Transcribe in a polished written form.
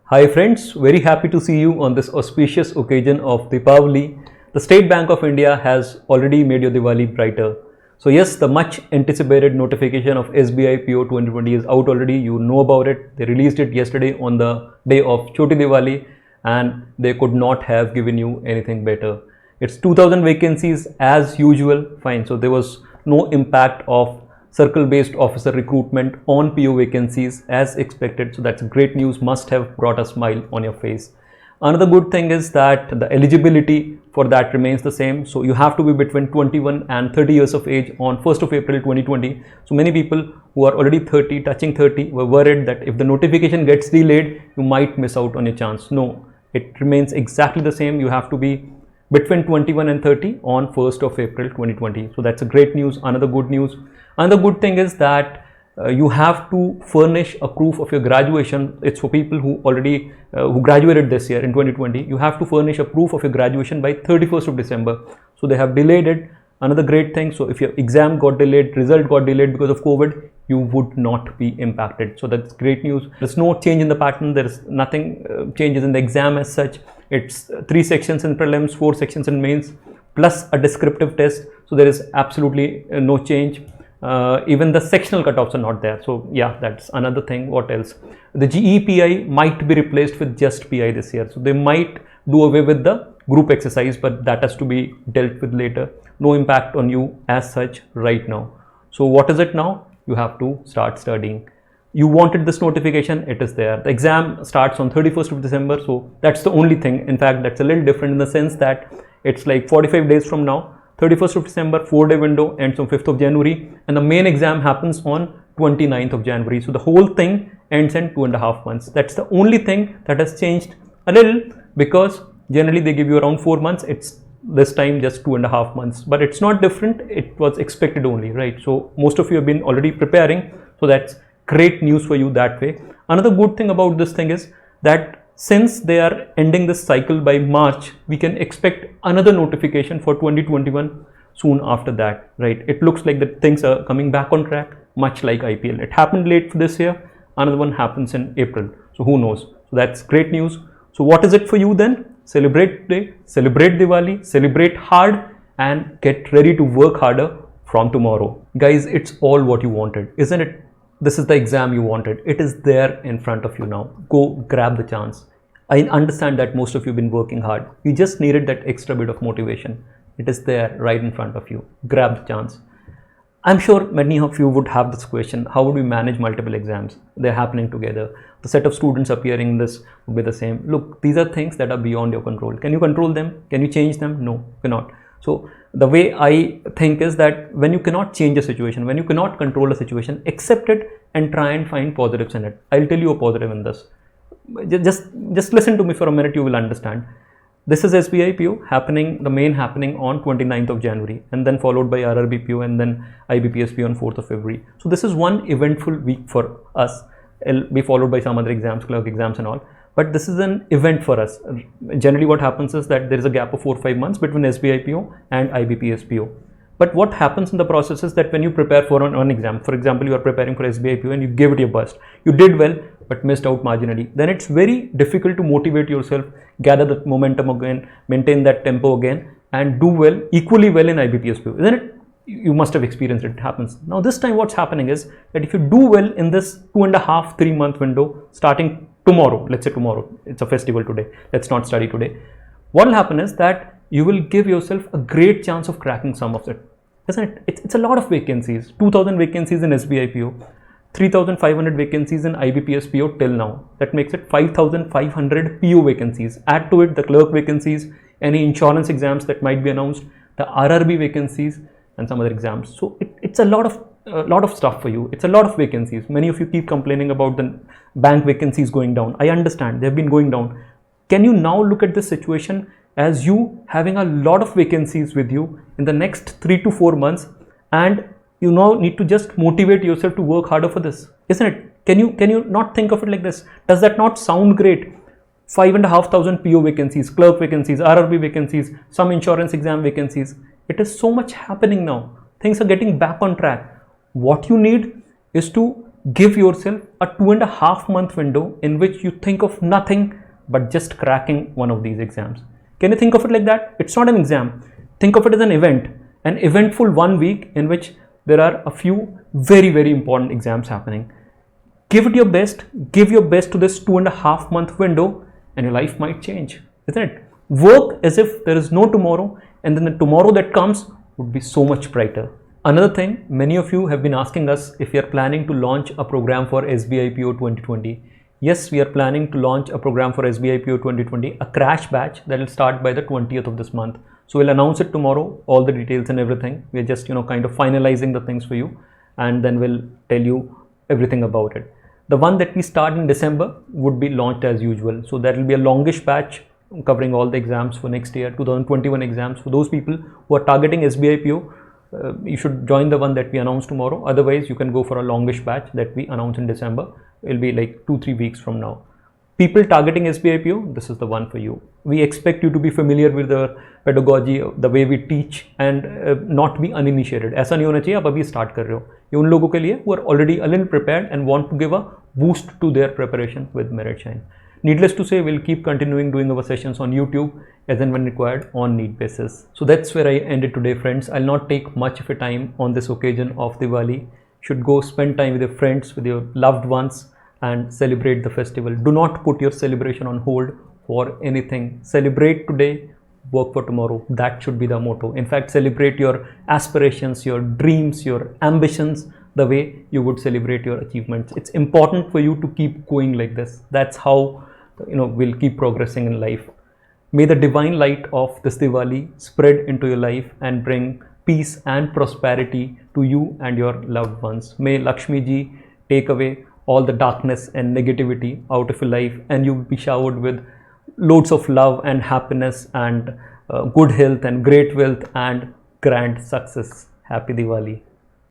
Hi friends, very happy to see you on this auspicious occasion of Deepavali. The State Bank of India has already made your Diwali brighter. So yes, the much anticipated notification of SBI PO 2020 is out already. You know about it. They released it yesterday on the day of Choti Diwali and they could not have given you anything better. It's 2000 vacancies as usual. Fine. So there was no impact of circle based officer recruitment on PO vacancies as expected. So that's great news, must have brought a smile on your face. Another good thing is that the eligibility for that remains the same. So you have to be between 21 and 30 years of age on 1st of April 2020. So many people who are already 30, touching 30, were worried that if the notification gets delayed, you might miss out on your chance. No, it remains exactly the same. You have to be between 21 and 30 on 1st of April 2020. So that's a great news. Another good news. Another good thing is that you have to furnish a proof of your graduation. It's for people who already who graduated this year in 2020. You have to furnish a proof of your graduation by 31st of December. So they have delayed it. Another great thing. So if your exam got delayed, result got delayed because of COVID, you would not be impacted. So that's great news. There's no change in the pattern. There's nothing changes in the exam as such. It's 3 sections in prelims, 4 sections in mains, plus a descriptive test. So there is absolutely no change. Even the sectional cutoffs are not there. So yeah, that's another thing. What else? The GEPI might be replaced with just PI this year. So they might do away with the group exercise, but that has to be dealt with later. No impact on you as such right now. So what is it now? You have to start studying. You wanted this notification, it is there. The exam starts on 31st of December. So that's the only thing. In fact, that's a little different in the sense that it's like 45 days from now. 31st of December, 4-day window ends on 5th of January, and the main exam happens on 29th of January. So the whole thing ends in 2.5 months. That's the only thing that has changed a little, because generally they give you around 4 months. It's this time just 2.5 months, but it's not different. It was expected only, right? So most of you have been already preparing. So that's great news for you that way. Another good thing about this thing is that since they are ending this cycle by March, we can expect another notification for 2021 soon after that, right? It looks like that things are coming back on track, much like IPL. It happened late for this year. Another one happens in April. So who knows? So that's great news. So what is it for you then? Celebrate today, celebrate Diwali, celebrate hard, and get ready to work harder from tomorrow. Guys, it's all what you wanted, isn't it? This is the exam you wanted. It is there in front of you now. Go grab the chance. I understand that most of you have been working hard. You just needed that extra bit of motivation. It is there right in front of you. Grab the chance. I'm sure many of you would have this question. How would we manage multiple exams? They're happening together. The set of students appearing in this will be the same. Look, these are things that are beyond your control. Can you control them? Can you change them? No, you cannot. So the way I think is that when you cannot change a situation, when you cannot control a situation, accept it and try and find positives in it. I'll tell you a positive in this. Just listen to me for a minute, you will understand. This is SBI PO happening, the main happening on 29th of January, and then followed by RRB PO and then IBPS PO on 4th of February. So this is one eventful week for us. It'll be followed by some other exams, clerk exams and all. But this is an event for us. Generally what happens is that there is a gap of 4 or 5 months between SBI PO and IBPS PO. But what happens in the process is that when you prepare for an exam, for example, you are preparing for SBI PO and you gave it your best, you did well but missed out marginally, then it's very difficult to motivate yourself, gather the momentum again, maintain that tempo again, and do well, equally well in IBPS PO, isn't it? You must have experienced it. It happens. Now this time what's happening is that if you do well in this 2.5-3 month window starting tomorrow, let's say tomorrow, it's a festival today, let's not study today, what will happen is that you will give yourself a great chance of cracking some of it, isn't it? It's a lot of vacancies. 2,000 vacancies in SBI PO, 3,500 vacancies in IBPS PO till now. That makes it 5,500 PO vacancies. Add to it the clerk vacancies, any insurance exams that might be announced, the RRB vacancies, and some other exams. So it's a lot of stuff for you. It's a lot of vacancies. Many of you keep complaining about the bank vacancies going down. I understand they've been going down. Can you now look at this situation as you having a lot of vacancies with you in the next 3 to 4 months, and you now need to just motivate yourself to work harder for this, isn't it? Can you not think of it like this? Does that not sound great? 5,500 PO vacancies, clerk vacancies, RRB vacancies, some insurance exam vacancies. It is so much happening now. Things are getting back on track. What you need is to Give yourself a 2.5 month window in which you think of nothing but just cracking one of these exams. Can you think of it like that? It's not an exam. Think of it as an event, an eventful 1 week in which there are a few very, very important exams happening. Give it your best, give your best to this 2.5 month window, and your life might change, isn't it? Work as if there is no tomorrow, and then the tomorrow that comes would be so much brighter. Another thing, many of you have been asking us if we are planning to launch a program for SBI PO 2020. Yes, we are planning to launch a program for SBI PO 2020, a crash batch that will start by the 20th of this month. So we'll announce it tomorrow, all the details and everything. We're just, kind of finalizing the things for you, and then we'll tell you everything about it. The one that we start in December would be launched as usual. So that will be a longish batch covering all the exams for next year, 2021 exams. For those people who are targeting SBI PO, you should join the one that we announce tomorrow. Otherwise, you can go for a longish batch that we announce in December. It'll be like 2-3 weeks from now. People targeting SBI PO, this is the one for you. We expect you to be familiar with the pedagogy, the way we teach, and not be uninitiated. ऐसा नहीं होना चाहिए आप अभी start कर रहे हो. ये उन लोगों के लिए who are already a little prepared and want to give a boost to their preparation with Merit Shine. Needless to say, we'll keep continuing doing our sessions on YouTube as and when required on need basis. So that's where I ended today, friends. I'll not take much of your time on this occasion of Diwali. You should go spend time with your friends, with your loved ones, and celebrate the festival. Do not put your celebration on hold for anything. Celebrate today, work for tomorrow. That should be the motto. In fact, celebrate your aspirations, your dreams, your ambitions the way you would celebrate your achievements. It's important for you to keep going like this. That's how we'll keep progressing in life. May the divine light of this Diwali spread into your life and bring peace and prosperity to you and your loved ones. May Lakshmi ji take away all the darkness and negativity out of your life, and you will be showered with loads of love and happiness and good health and great wealth and grand success. Happy Diwali.